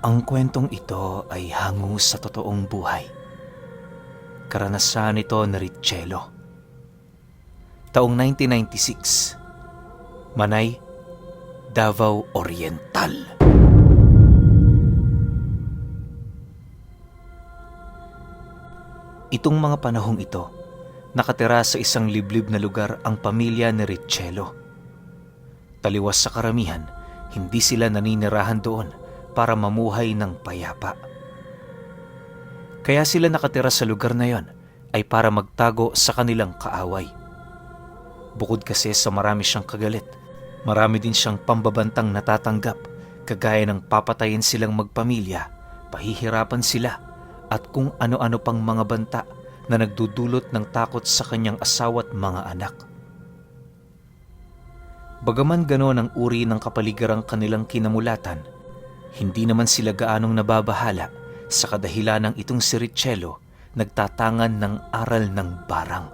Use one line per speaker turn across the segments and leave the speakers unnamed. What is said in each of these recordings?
Ang kwentong ito ay hango sa totoong buhay. Karanasan ito ni Richelo. Taong 1996, Manay, Davao Oriental. Itong mga panahong ito, nakatira sa isang liblib na lugar ang pamilya ni Richelo. Taliwas sa karamihan, hindi sila naninirahan doon para mamuhay ng payapa. Kaya sila nakatira sa lugar na yon ay para magtago sa kanilang kaaway. Bukod kasi sa marami siyang kagalit, marami din siyang pambabantang natatanggap, kagaya ng papatayin silang magpamilya, pahihirapan sila, at kung ano-ano pang mga banta na nagdudulot ng takot sa kanyang asawa at mga anak. Bagaman ganoon ang uri ng kapaligarang kanilang kinamulatan, hindi naman sila gaanong nababahala sa kadahilanang itong si Richelo nagtatangan ng aral ng barang.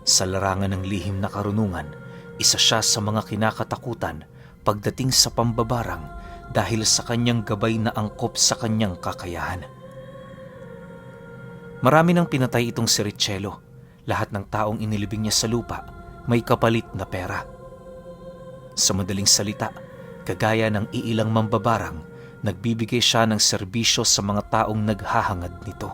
Sa larangan ng lihim na karunungan, isa siya sa mga kinakatakutan pagdating sa pambabarang dahil sa kanyang gabay na angkop sa kanyang kakayahan. Marami nang pinatay itong si Richelo. Lahat ng taong inilibing niya sa lupa may kapalit na pera. Sa madaling salita, kagaya ng iilang mambabarang, nagbibigay siya ng serbisyo sa mga taong naghahangad nito.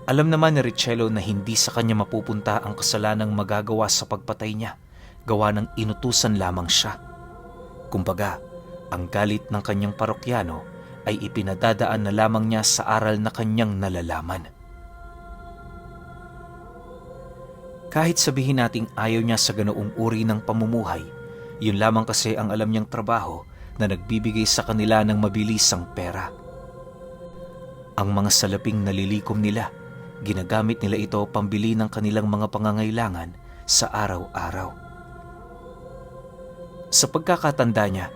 Alam naman ni Richelo na hindi sa kanya mapupunta ang kasalanang magagawa sa pagpatay niya, gawa ng inutusan lamang siya. Kumbaga, ang galit ng kanyang parokyano ay ipinadadaan na lamang niya sa aral na kanyang nalalaman. Kahit sabihin nating ayaw niya sa ganoong uri ng pamumuhay, yun lamang kasi ang alam niyang trabaho na nagbibigay sa kanila ng mabilisang pera. Ang mga salaping nalilikom nila, ginagamit nila ito pambili ng kanilang mga pangangailangan sa araw-araw. Sa pagkakatanda niya,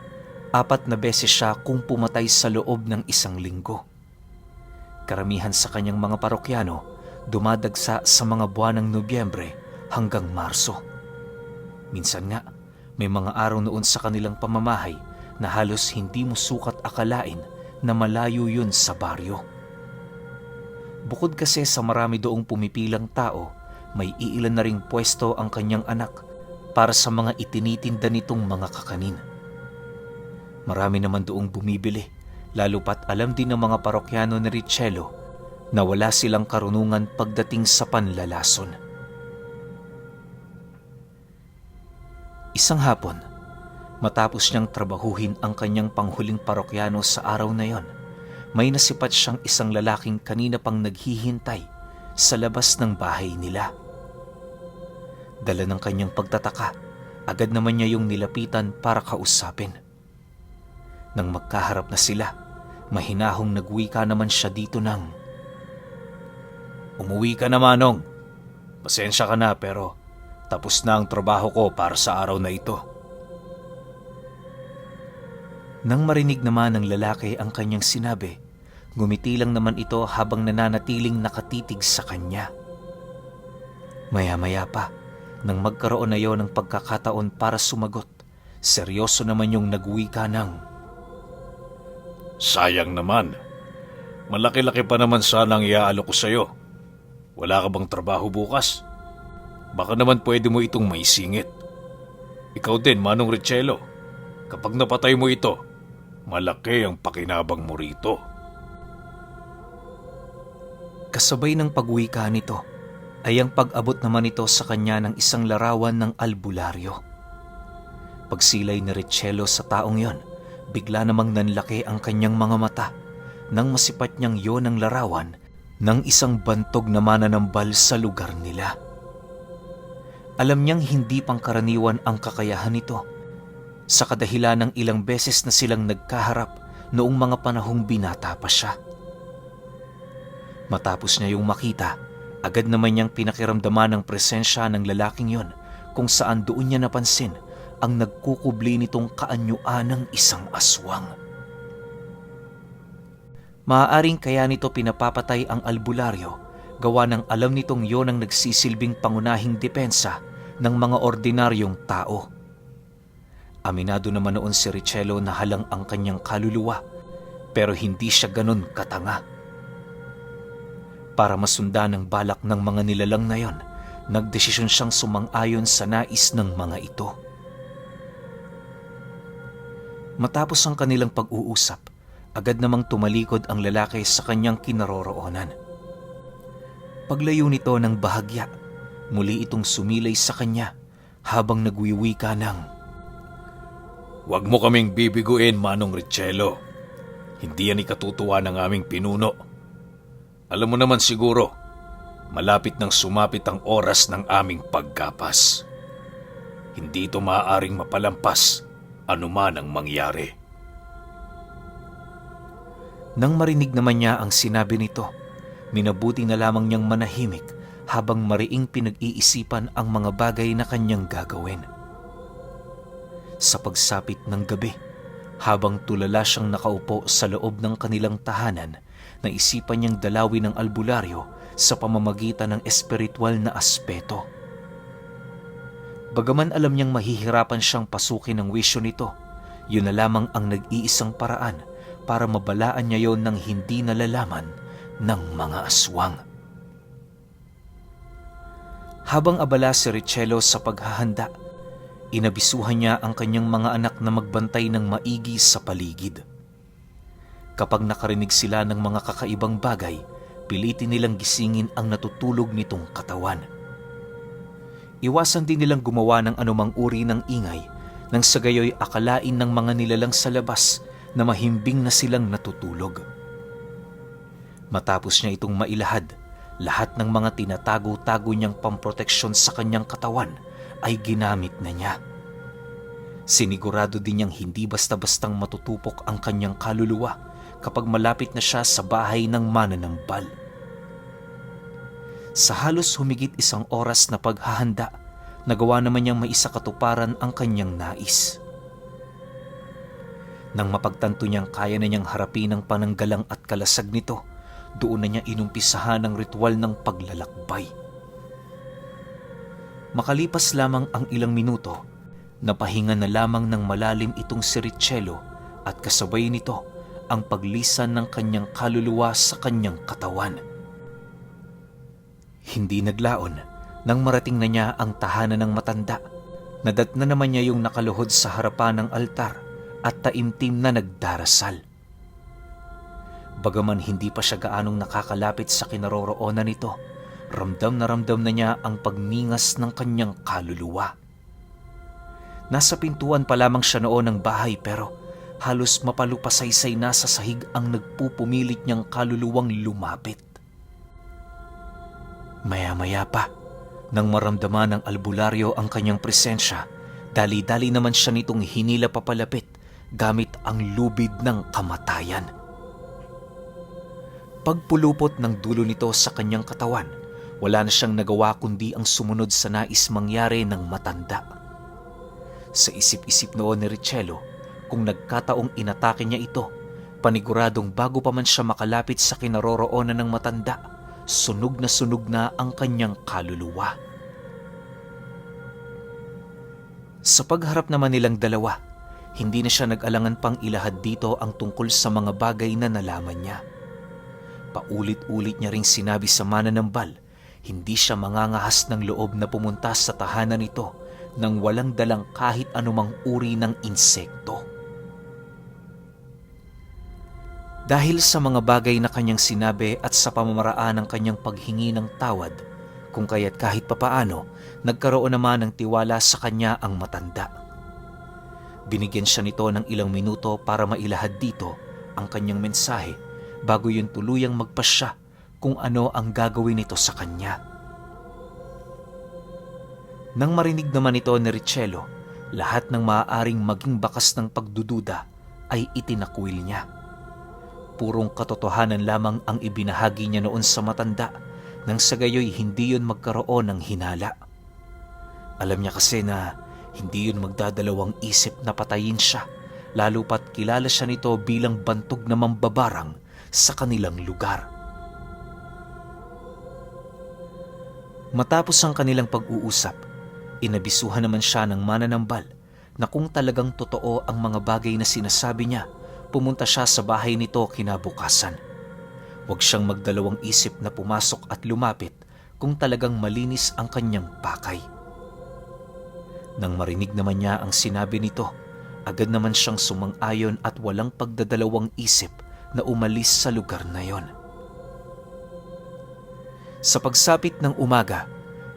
4 na beses siya kung pumatay sa loob ng 1 linggo. Karamihan sa kanyang mga parokyano dumadagsa sa mga buwan ng Nobyembre hanggang Marso. Minsan nga, may mga araw noon sa kanilang pamamahay na halos hindi mo sukat akalain na malayo yun sa baryo. Bukod kasi sa marami doong pumipilang tao, may iilan na ring pwesto ang kanyang anak para sa mga itinitinda nitong mga kakanin. Marami naman doong bumibili, lalo pat alam din ng mga parokyano ni Richelo na wala silang karunungan pagdating sa panlalason. Isang hapon, matapos niyang trabahuhin ang kanyang panghuling parokyano sa araw na yon, may nasipat siyang isang lalaking kanina pang naghihintay sa labas ng bahay nila. Dala ng kanyang pagtataka, agad naman niya yung nilapitan para kausapin. Nang magkaharap na sila, mahinahong nagwika naman siya dito ng, "Umuwi ka na, Manong. Pasensya ka na pero tapos na ang trabaho ko para sa araw na ito." Nang marinig naman ng lalaki ang kanyang sinabi, ngumiti lang naman ito habang nananatiling nakatitig sa kanya. Maya-maya pa, nang magkaroon na yon ng pagkakataon para sumagot, seryoso naman yung nagwika ng,
"Sayang naman. Malaki-laki pa naman sana ang iaalok ko sa'yo. Wala ka bang trabaho bukas? Baka naman pwede mo itong maisingit. Ikaw din, Manong Richelo. Kapag napatay mo ito, malaki ang pakinabang mo rito."
Kasabay ng pagwika nito ay ang pag-abot naman ito sa kanya ng isang larawan ng albularyo. Pagsilay ni Richelo sa taong yon, bigla namang nanlaki ang kanyang mga mata nang masipat niyang yon ang larawan ng isang bantog na mananambal sa lugar nila. Alam niyang hindi pangkaraniwan ang kakayahan nito sa kadahilan ng ilang beses na silang nagkaharap noong mga panahong binata pa siya. Matapos niya yung makita, agad naman niyang pinakiramdaman ang presensya ng lalaking yon, kung saan doon niya napansin ang nagkukubli nitong kaanyuan ng isang aswang. Maaaring kaya nito pinapapatay ang albularyo, gawa ng alam nitong yon ang nagsisilbing pangunahing depensa ng mga ordinaryong tao. Aminado naman noon si Richelo na halang ang kanyang kaluluwa, pero hindi siya ganun katanga. Para masundan ang balak ng mga nilalang na yon, nagdesisyon siyang sumang-ayon sa nais ng mga ito. Matapos ang kanilang pag-uusap, agad namang tumalikod ang lalaki sa kanyang kinaroroonan. Paglayo nito ng bahagya, muli itong sumilay sa kanya habang nagwiwika ng,
"Huwag mo kaming bibiguin, Manong Richelo. Hindi yan ikatutuwa ng aming pinuno. Alam mo naman siguro, malapit nang sumapit ang oras ng aming pagkapas. Hindi ito maaaring mapalampas anuman ang mangyari."
Nang marinig naman niya ang sinabi nito, minabuti na lamang niyang manahimik habang mariing pinag-iisipan ang mga bagay na kanyang gagawin. Sa pagsapit ng gabi, habang tulala siyang nakaupo sa loob ng kanilang tahanan, naisipan niyang dalawin ang albularyo sa pamamagitan ng espiritual na aspeto. Bagaman alam niyang mahihirapan siyang pasukin ng wisyo nito, yun na lamang ang nag-iisang paraan para mabalaan niya yon ng hindi nalalaman ng mga aswang. Habang abala si Richelo sa paghahanda, inabisuhan niya ang kanyang mga anak na magbantay ng maigi sa paligid. Kapag nakarinig sila ng mga kakaibang bagay, pilitin nilang gisingin ang natutulog nitong katawan. Iwasan din nilang gumawa ng anumang uri ng ingay nang sa gayoy akalain ng mga nilalang sa labas na mahimbing na silang natutulog. Matapos niya itong mailahad, lahat ng mga tinatago-tago niyang pamproteksyon sa kanyang katawan ay ginamit na niya. Sinigurado din niyang hindi basta-bastang matutupok ang kanyang kaluluwa kapag malapit na siya sa bahay ng mananambal. Sa halos humigit 1 oras na paghahanda, nagawa naman niyang maisakatuparan ang kanyang nais. Nang mapagtanto niyang kaya na niyang harapin ang pananggalang at kalasag nito, doon na niya inumpisahan ang ritual ng paglalakbay. Makalipas lamang ang ilang minuto, napahinga na lamang ng malalim itong si Richelo at kasabay nito ang paglisan ng kanyang kaluluwa sa kanyang katawan. Hindi naglaon nang marating na niya ang tahanan ng matanda. Nadatna naman niya yung nakaluhod sa harapan ng altar at taimtim na nagdarasal. Bagaman hindi pa siya gaanong nakakalapit sa kinaroroonan nito, ramdam na niya ang pagningas ng kanyang kaluluwa. Nasa pintuan pa lamang siya noon ng bahay pero halos mapalupasaysay na sa sahig ang nagpupumilit niyang kaluluwang lumapit. Maya-maya pa, nang maramdaman ng albularyo ang kanyang presensya, dali-dali naman siya nitong hinila papalapit gamit ang lubid ng kamatayan. Pagpulupot ng dulo nito sa kanyang katawan, wala na siyang nagawa kundi ang sumunod sa nais mangyari ng matanda. Sa isip-isip noon ni Richelo, kung nagkataong inatake niya ito, paniguradong bago pa man siya makalapit sa kinaroroonan ng matanda, sunog na ang kanyang kaluluwa. Sa pagharap naman nilang dalawa, hindi na siya nag-alangan pang ilahad dito ang tungkol sa mga bagay na nalaman niya. Paulit-ulit niya ring sinabi sa mananambal, hindi siya mangangahas ng loob na pumunta sa tahanan nito nang walang dalang kahit anumang uri ng insekto. Dahil sa mga bagay na kanyang sinabi at sa pamamaraan ng kanyang paghingi ng tawad, kung kaya't kahit papaano, nagkaroon naman ng tiwala sa kanya ang matanda. Binigyan siya nito ng ilang minuto para mailahad dito ang kanyang mensahe bago yun tuluyang magpasya kung ano ang gagawin nito sa kanya. Nang marinig naman ito ni Richelo, lahat ng maaaring maging bakas ng pagdududa ay itinakwil niya. Purong katotohanan lamang ang ibinahagi niya noon sa matanda nang sa gayoy hindi yun magkaroon ng hinala. Alam niya kasi na hindi yun magdadalawang isip na patayin siya, lalo pat kilala siya nito bilang bantog na mambabarang sa kanilang lugar. Matapos ang kanilang pag-uusap, inabisuhan naman siya ng mananambal na kung talagang totoo ang mga bagay na sinasabi niya, pumunta siya sa bahay nito kinabukasan. Huwag siyang magdalawang isip na pumasok at lumapit kung talagang malinis ang kanyang pakay. Nang marinig naman niya ang sinabi nito, agad naman siyang sumang-ayon at walang pagdadalawang isip na umalis sa lugar na yon. Sa pagsapit ng umaga,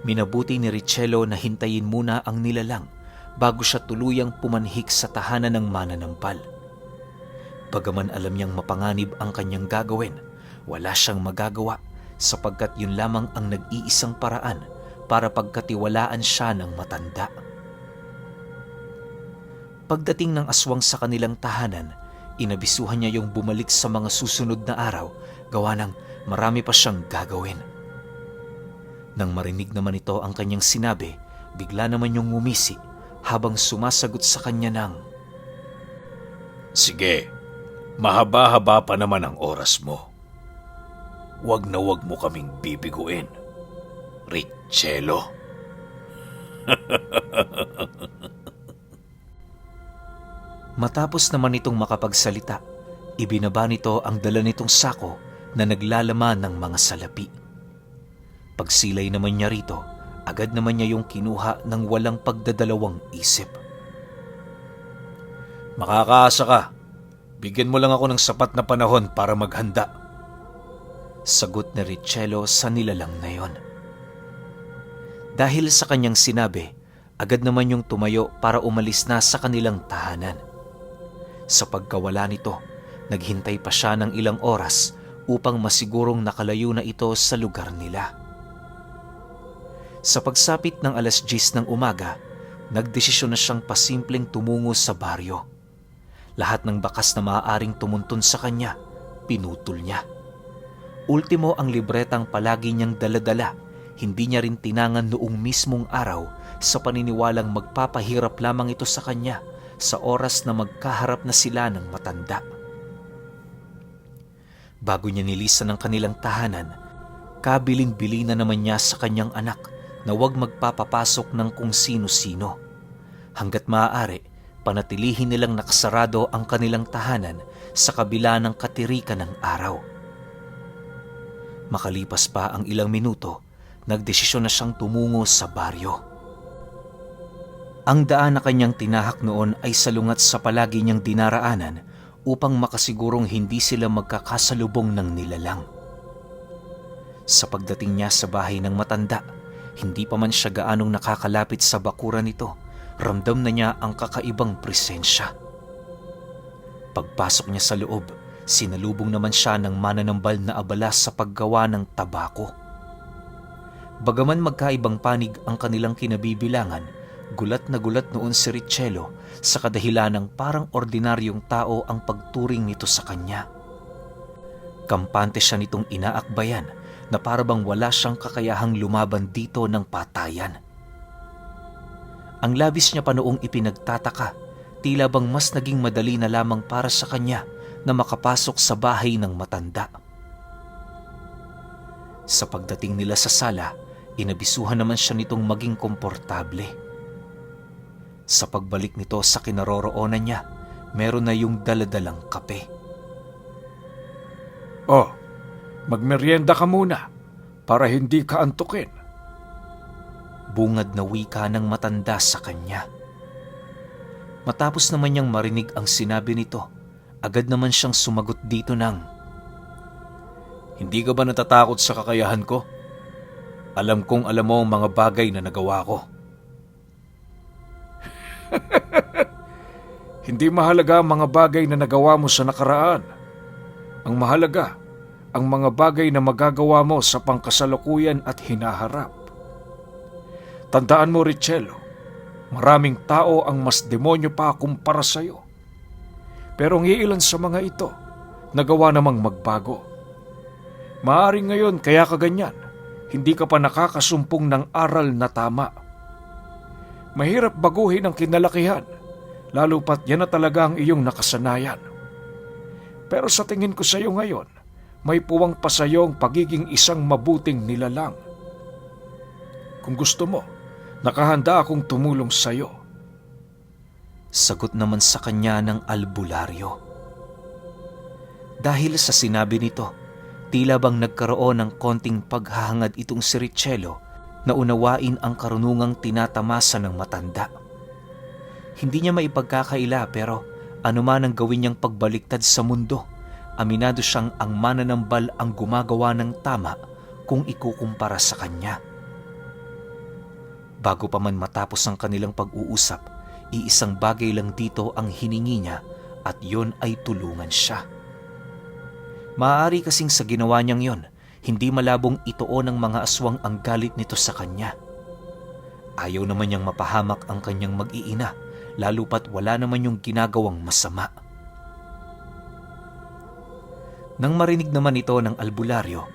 minabuti ni Richello na hintayin muna ang nilalang bago siya tuluyang pumanhik sa tahanan ng mananampal. Bagaman alam niyang mapanganib ang kanyang gagawin, wala siyang magagawa sapagkat yun lamang ang nag-iisang paraan para pagkatiwalaan siya ng matanda. Pagdating ng aswang sa kanilang tahanan, inabisuhan niya yung bumalik sa mga susunod na araw, gawa ng marami pa siyang gagawin. Nang marinig naman ito ang kanyang sinabi, bigla naman yung ngumisi habang sumasagot sa kanya ng,
Sige, mahaba-haba pa naman ang oras mo. Huwag na huwag mo kaming bibiguin, Richello.
Matapos naman itong makapagsalita, ibinaba nito ang dala nitong sako na naglalaman ng mga salapi. Pagsilay naman niya rito, agad naman niya yung kinuha ng walang pagdadalawang isip.
Makakaasa ka. Bigyan mo lang ako ng sapat na panahon para maghanda.
Sagot ni Richello sa nilalang na yon. Dahil sa kanyang sinabi, agad naman yung tumayo para umalis na sa kanilang tahanan. Sa pagkawala nito, naghintay pa siya ng ilang oras upang masigurong nakalayo na ito sa lugar nila. Sa pagsapit ng 10:00 ng umaga, nagdesisyon na siyang pasimpleng tumungo sa baryo. Lahat ng bakas na maaaring tumuntun sa kanya, pinutol niya. Ultimo ang libretang palagi niyang daladala, hindi niya rin tinangan noong mismong araw sa paniniwalang magpapahirap lamang ito sa kanya sa oras na magkaharap na sila ng matanda. Bago niya nilisan ang kanilang tahanan, kabilin-bili na naman niya sa kanyang anak na huwag magpapapasok ng kung sino-sino. Hanggat maaari, panatilihin nilang nakasarado ang kanilang tahanan sa kabila ng katirikan ng araw. Makalipas pa ang ilang minuto, nagdesisyon na siyang tumungo sa baryo. Ang daan na kanyang tinahak noon ay salungat sa palagi niyang dinaraanan upang makasigurong hindi sila magkakasalubong ng nilalang. Sa pagdating niya sa bahay ng matanda, hindi pa man siya gaanong nakakalapit sa bakuran nito, ramdam na niya ang kakaibang presensya. Pagpasok niya sa loob, sinalubong naman siya ng mananambal na abala sa paggawa ng tabako. Bagaman magkaibang panig ang kanilang kinabibilangan, gulat na gulat noon si Richello sa kadahilanang parang ordinaryong tao ang pagturing nito sa kanya. Kampante siya nitong inaakbayan na parabang wala siyang kakayahang lumaban dito ng patayan. Ang labis niya pa noong ipinagtataka, tila bang mas naging madali na lamang para sa kanya na makapasok sa bahay ng matanda. Sa pagdating nila sa sala, inabisuhan naman siya nitong maging komportable. Sa pagbalik nito sa kinaroroonan niya, meron na yung daladalang kape.
Oh, magmeryenda ka muna para hindi ka antukin.
Bungad na wika ng matanda sa kanya. Matapos naman niyang marinig ang sinabi nito, agad naman siyang sumagot dito ng,
Hindi ka ba natatakot sa kakayahan ko? Alam kong alam mo ang mga bagay na nagawa ko. Hindi mahalaga ang mga bagay na nagawa mo sa nakaraan. Ang mahalaga, ang mga bagay na magagawa mo sa pangkasalukuyan at hinaharap. Tandaan mo, Richello, maraming tao ang mas demonyo pa kumpara sa iyo. Pero ang iilan sa mga ito, nagawa namang magbago. Maaring ngayon kaya ka ganyan, hindi ka pa nakakasumpong ng aral na tama. Mahirap baguhin ang kinalakihan, lalo pat yan na talaga ang iyong nakasanayan. Pero sa tingin ko sa iyo ngayon, may puwang pa sa iyo ang pagiging isang mabuting nilalang. Kung gusto mo, nakahanda akong tumulong sa iyo.
Sagot naman sa kanya ng albularyo. Dahil sa sinabi nito, tila bang nagkaroon ng konting paghahangad itong si Richelo na unawain ang karunungang tinatamasa ng matanda. Hindi niya maipagkakaila pero anuman ang gawin niyang pagbaliktad sa mundo, aminado siyang ang mananambal ang gumagawa ng tama kung ikukumpara sa kanya. Bago pa man matapos ang kanilang pag-uusap, iisang bagay lang dito ang hiningi niya at yon ay tulungan siya. Maaari kasing sa ginawa niyang yon, hindi malabong ituon ng mga aswang ang galit nito sa kanya. Ayaw naman niyang mapahamak ang kanyang mag-iina, lalo pat wala naman yung ginagawang masama. Nang marinig naman ito ng albularyo,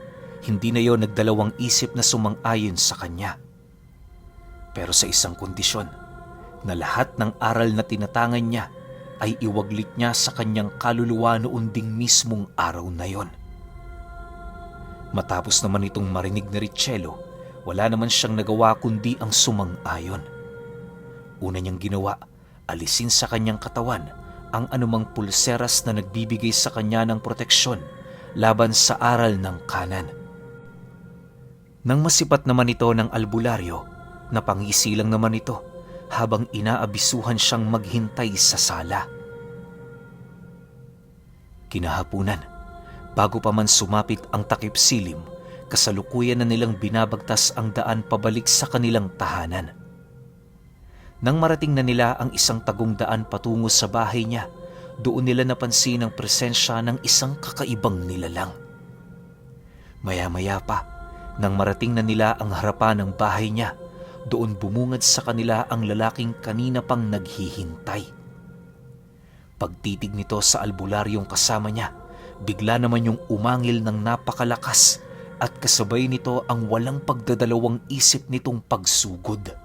hindi na yon nagdalawang isip na sumang-ayon sa kanya. Pero sa isang kondisyon, na lahat ng aral na tinatangan niya ay iwaglit niya sa kanyang kaluluwa noon ding mismong araw na yon. Matapos naman itong marinig ni Richelo, wala naman siyang nagawa kundi ang sumang-ayon. Una niyang ginawa, alisin sa kanyang katawan ang anumang pulseras na nagbibigay sa kanya ng proteksyon laban sa aral ng kanan. Nang masipat naman ito ng albularyo, napangisi lang naman ito habang inaabisuhan siyang maghintay sa sala. Kinahapunan, bago pa man sumapit ang takip silim, kasalukuyan na nilang binabagtas ang daan pabalik sa kanilang tahanan. Nang marating na nila ang isang tagong daan patungo sa bahay niya, doon nila napansin ang presensya ng isang kakaibang nilalang. Maya-maya pa, nang marating na nila ang harapan ng bahay niya, doon bumungad sa kanila ang lalaking kanina pang naghihintay. Pagtitig nito sa albularyong kasama niya, bigla naman yung umangil ng napakalakas at kasabay nito ang walang pagdadalawang isip nitong pagsugod.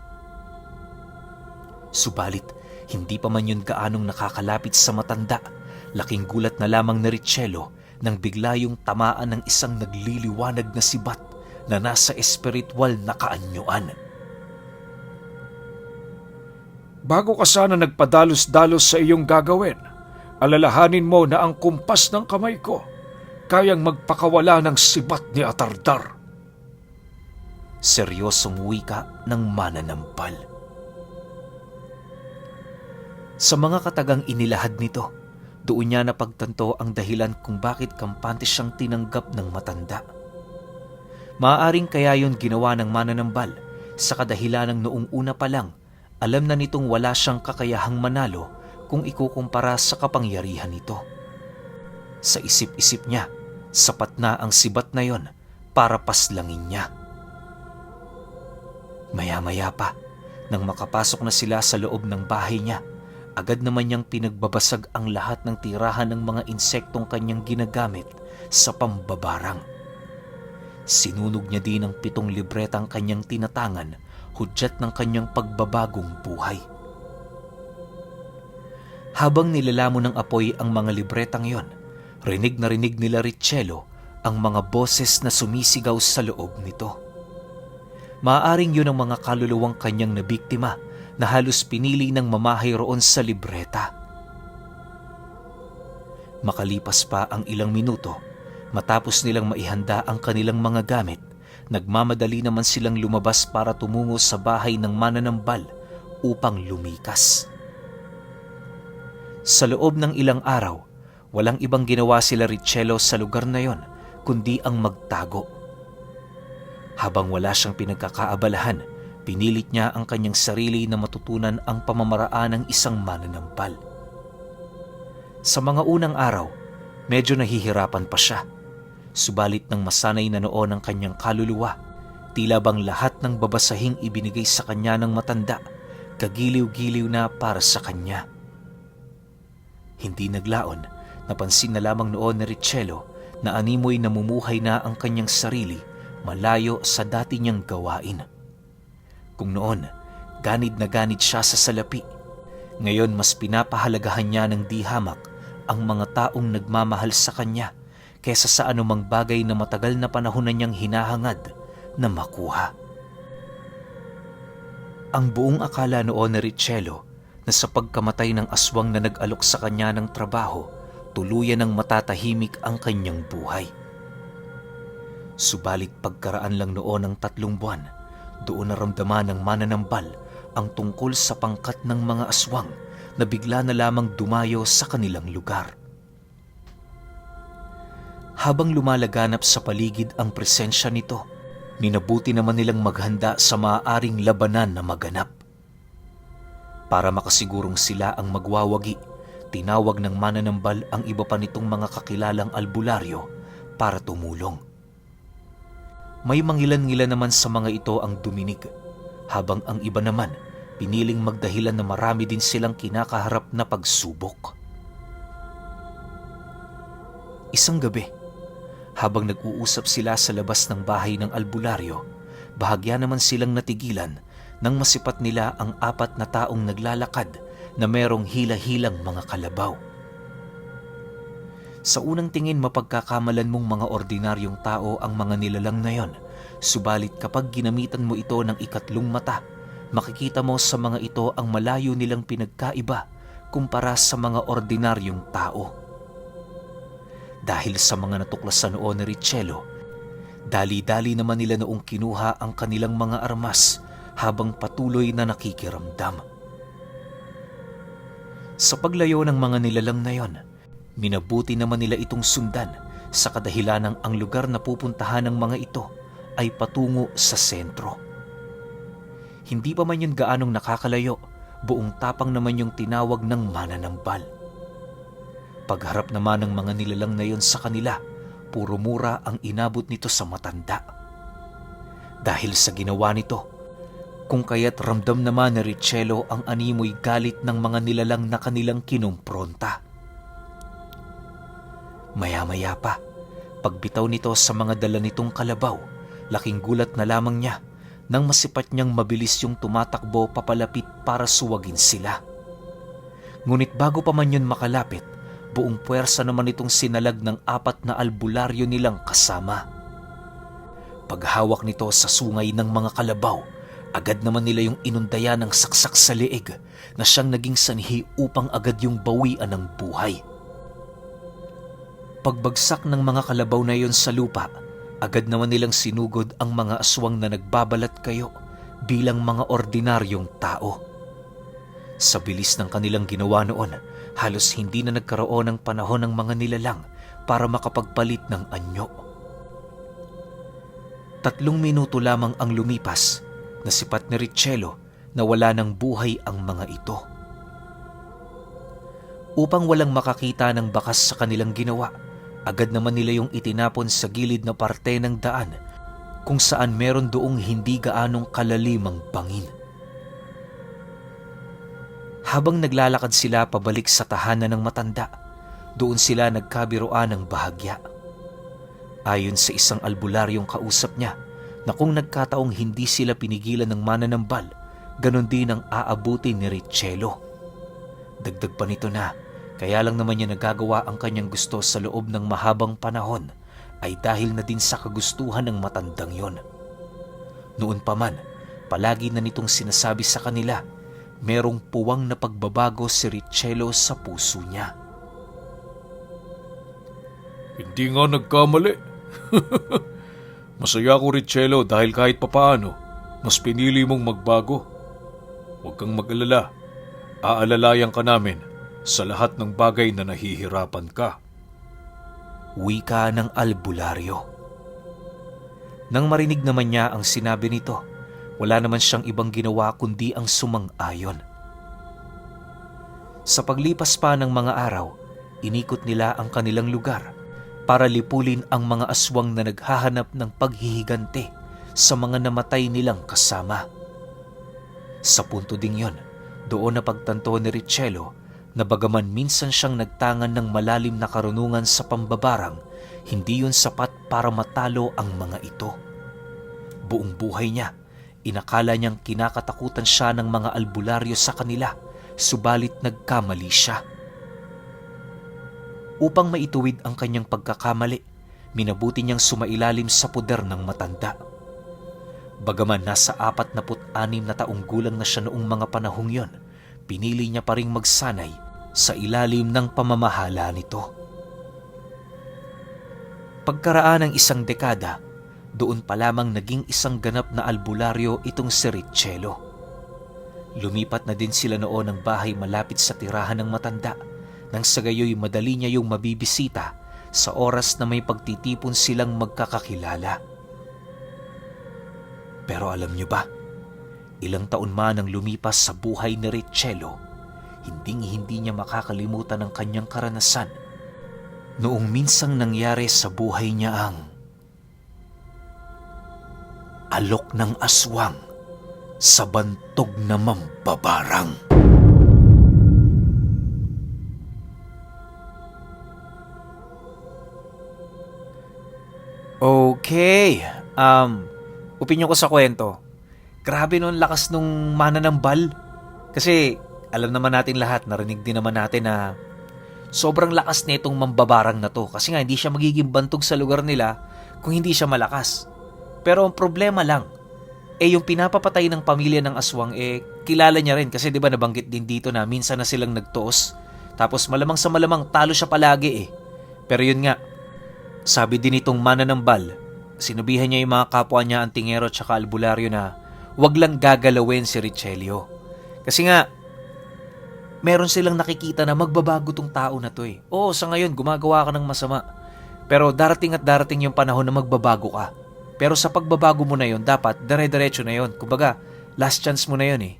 Subalit, hindi pa man yun gaanong nakakalapit sa matanda, laking gulat na lamang ni Richelo nang bigla yung tamaan ng isang nagliliwanag na sibat na nasa espiritual na kaanyuan.
Bago ka sana nagpadalos-dalos sa iyong gagawin, alalahanin mo na ang kumpas ng kamay ko kayang magpakawala ng sibat ni Atardar.
Seryosong wika ng mananampal. Sa mga katagang inilahad nito, doon niya napagtanto ang dahilan kung bakit kampante siyang tinanggap ng matanda. Maaaring kaya yun ginawa ng mananambal sa kadahilanang noong una pa lang, alam na nitong wala siyang kakayahang manalo kung ikukumpara sa kapangyarihan nito. Sa isip-isip niya, sapat na ang sibat na yon para paslangin niya. Maya-maya pa, nang makapasok na sila sa loob ng bahay niya, agad naman niyang pinagbabasag ang lahat ng tirahan ng mga insektong kanyang ginagamit sa pambabarang. Sinunog niya din ang 7 libretang kanyang tinatangan, hudyat ng kanyang pagbabagong buhay. Habang nilalamon ng apoy ang mga libretang yon, rinig na rinig nila Richelo ang mga boses na sumisigaw sa loob nito. Maaaring yun ang mga kaluluwang kanyang nabiktima na halos pinili ng mamahay roon sa libreta. Makalipas pa ang ilang minuto, matapos nilang maihanda ang kanilang mga gamit, nagmamadali naman silang lumabas para tumungo sa bahay ng mananambal upang lumikas. Sa loob ng ilang araw, walang ibang ginawa sila Richelo sa lugar na yon kundi ang magtago. Habang wala siyang pinagkakaabalahan, pinilit niya ang kanyang sarili na matutunan ang pamamaraan ng isang mananampal. Sa mga unang araw, medyo nahihirapan pa siya. Subalit nang masanay na noon ang kanyang kaluluwa, tila bang lahat ng babasahing ibinigay sa kanya ng matanda, kagiliw-giliw na para sa kanya. Hindi naglaon, napansin na lamang noon ni Richelo na animoy namumuhay na ang kanyang sarili malayo sa dati niyang gawain. Kung noon, ganid na ganid siya sa salapi, ngayon mas pinapahalagahan niya ng di hamak ang mga taong nagmamahal sa kanya kesa sa anumang bagay na matagal na panahon na niyang hinahangad na makuha. Ang buong akala noon ni Richelo na sa pagkamatay ng aswang na nag-alok sa kanya ng trabaho, tuluyan ng matatahimik ang kanyang buhay. Subalit pagkaraan lang noon ng 3 buwan, doon naramdaman ng mananambal ang tungkol sa pangkat ng mga aswang na bigla na lamang dumayo sa kanilang lugar. Habang lumalaganap sa paligid ang presensya nito, minabuti naman nilang maghanda sa maaaring labanan na maganap. Para makasigurong sila ang magwawagi, tinawag ng mananambal ang iba pa nitong mga kakilalang albularyo para tumulong. May mangilan-ngilan naman sa mga ito ang duminig, habang ang iba naman piniling magdahilan na marami din silang kinakaharap na pagsubok. Isang gabi, habang nag-uusap sila sa labas ng bahay ng albularyo, bahagya naman silang natigilan nang masipat nila ang 4 na taong naglalakad na merong hila-hilang mga kalabaw. Sa unang tingin mapagkakamalan mong mga ordinaryong tao ang mga nilalang na yon, subalit kapag ginamitan mo ito ng ikatlong mata, makikita mo sa mga ito ang malayo nilang pinagkaiba kumpara sa mga ordinaryong tao. Dahil sa mga natuklasan noon ni Richelo, dali-dali naman nila noong kinuha ang kanilang mga armas habang patuloy na nakikiramdam. Sa paglayo ng mga nilalang na yon, minabuti naman nila itong sundan sa kadahilanang ang lugar na pupuntahan ng mga ito ay patungo sa sentro. Hindi pa man yun gaanong nakakalayo, buong tapang naman yung tinawag ng mananambal. Pagharap naman ng mga nilalang na yon sa kanila, puro mura ang inabot nito sa matanda. Dahil sa ginawa nito, kung kaya't ramdam naman ni Richelo ang animoy galit ng mga nilalang na kanilang kinumpronta. Maya-maya pa, pagbitaw nito sa mga dala nitong kalabaw, laking gulat na lamang niya nang masipat niyang mabilis yung tumatakbo papalapit para suwagin sila. Ngunit bago pa man yun makalapit, buong puwersa naman itong sinalag ng 4 na albularyo nilang kasama. Paghawak nito sa sungay ng mga kalabaw, agad naman nila yung inundaya ng saksak sa leeg na siyang naging sanhi upang agad yung bawian ng buhay. Pagbagsak ng mga kalabaw na yon sa lupa, agad naman nilang sinugod ang mga aswang na nagbabalat kayo bilang mga ordinaryong tao. Sa bilis ng kanilang ginawa noon, halos hindi na nagkaroon ng panahon ng mga nilalang para makapagpalit ng anyo. 3 minuto lamang ang lumipas, nasipat ni Richelo na wala ng buhay ang mga ito. Upang walang makakita ng bakas sa kanilang ginawa, agad naman nila yung itinapon sa gilid na parte ng daan kung saan meron doong hindi gaanong kalalimang bangin. Habang naglalakad sila pabalik sa tahanan ng matanda, doon sila nagkabiruan ng bahagya. Ayon sa isang albularyong kausap niya, na kung nagkataong hindi sila pinigilan ng mananambal, ganon din ang aabutin ni Richelo. Dagdag pa nito na, kaya lang naman niya nagagawa ang kanyang gusto sa loob ng mahabang panahon ay dahil na din sa kagustuhan ng matandang yon. Noon pa man, palagi na nitong sinasabi sa kanila, merong puwang na pagbabago si Richelo sa puso niya.
Hindi nga nagkamali. Masaya ko, Richelo, dahil kahit papaano, mas pinili mong magbago. Huwag kang mag-alala. Aalalayan ka namin sa lahat ng bagay na nahihirapan ka.
Wika ng albularyo. Nang marinig naman niya ang sinabi nito, wala naman siyang ibang ginawa kundi ang sumang-ayon. Sa paglipas pa ng mga araw, inikot nila ang kanilang lugar para lipulin ang mga aswang na naghahanap ng paghihigante sa mga namatay nilang kasama. Sa punto ding yon, doon napagtanto ni Richelo na bagaman minsan siyang nagtangan ng malalim na karunungan sa pambabarang, hindi yun sapat para matalo ang mga ito. Buong buhay niya, inakala niyang kinakatakutan siya ng mga albularyo sa kanila, subalit nagkamali siya. Upang maituwid ang kanyang pagkakamali, minabuti niyang sumailalim sa puder ng matanda. Bagaman nasa 46 na taong gulang na siya noong mga panahong yon, pinili niya pa ring magsanay sa ilalim ng pamamahala nito. Pagkaraan ng isang dekada, doon pa lamang naging isang ganap na albularyo itong si Richelo. Lumipat na din sila noon ng bahay malapit sa tirahan ng matanda, nang sa gayoy madali niya yung mabibisita sa oras na may pagtitipon silang magkakakilala. Pero alam niyo ba, ilang taon man ang lumipas sa buhay ni Richelo, hindi niya makakalimutan ang kanyang karanasan noong minsang nangyari sa buhay niya ang alok ng aswang sa bantog na mambabarang. Okay, opinyon ko sa kwento. Grabe nun, lakas nung mananambal. Kasi alam naman natin lahat, narinig din naman natin na sobrang lakas nitong mambabarang na to. Kasi nga hindi siya magiging bantog sa lugar nila kung hindi siya malakas. Pero ang problema lang, yung pinapapatay ng pamilya ng aswang, kilala niya rin. Kasi diba nabanggit din dito na minsan na silang nagtuos. Tapos malamang sa malamang talo siya palagi . Pero yun nga, sabi din itong mananambal, sinubihan niya yung mga kapwa niya antingero at saka albularyo na wag lang gagalawin si Richelio. Kasi nga, meron silang nakikita na magbabago tong tao na to . Oo, sa ngayon gumagawa ka ng masama. Pero darating at darating yung panahon na magbabago ka. Pero sa pagbabago mo na yon, dapat dire-diretso na yon. Kumbaga, last chance mo na yon .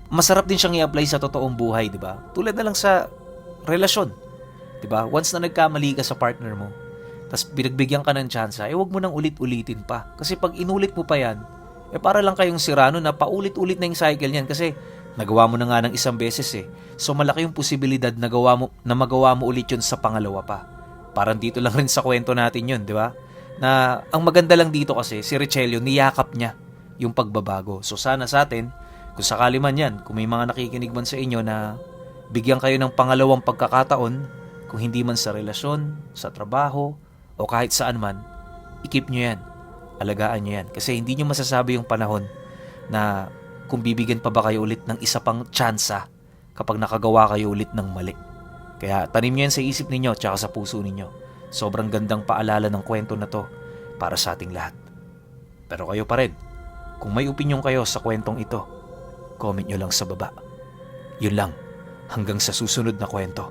Masarap din siyang i-apply sa totoong buhay, di ba? Tulad na lang sa relasyon. Di ba? Once na nagkamali ka sa partner mo, tas binagbigyan ka ng tsansa, wag mo nang ulit-ulitin pa. Kasi pag inulit mo pa yan, para lang kayong sirano na paulit-ulit na yung cycle niyan kasi nagawa mo na nga ng isang beses . So malaki yung posibilidad na magawa mo ulit yun sa pangalawa pa. Parang dito lang rin sa kwento natin yun, di ba? Na ang maganda lang dito kasi si Richelio niyakap niya yung pagbabago. So sana sa atin, kung sakali man yan, kung may mga nakikinig man sa inyo na bigyan kayo ng pangalawang pagkakataon, kung hindi man sa relasyon, sa trabaho, o kahit saan man, i-keep nyo yan. Alagaan nyo yan. Kasi hindi nyo masasabi yung panahon na kung bibigyan pa ba kayo ulit ng isa pang tsansa kapag nakagawa kayo ulit ng mali. Kaya tanim nyo yan sa isip ninyo at sa puso ninyo. Sobrang gandang paalala ng kwento na to para sa ating lahat. Pero kayo pa rin, kung may opinyon kayo sa kwentong ito, comment nyo lang sa baba. Yun lang, hanggang sa susunod na kwento.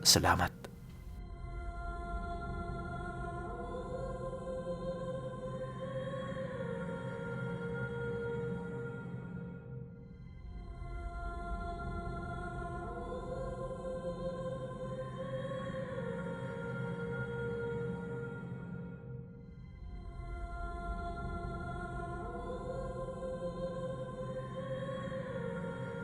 Salamat.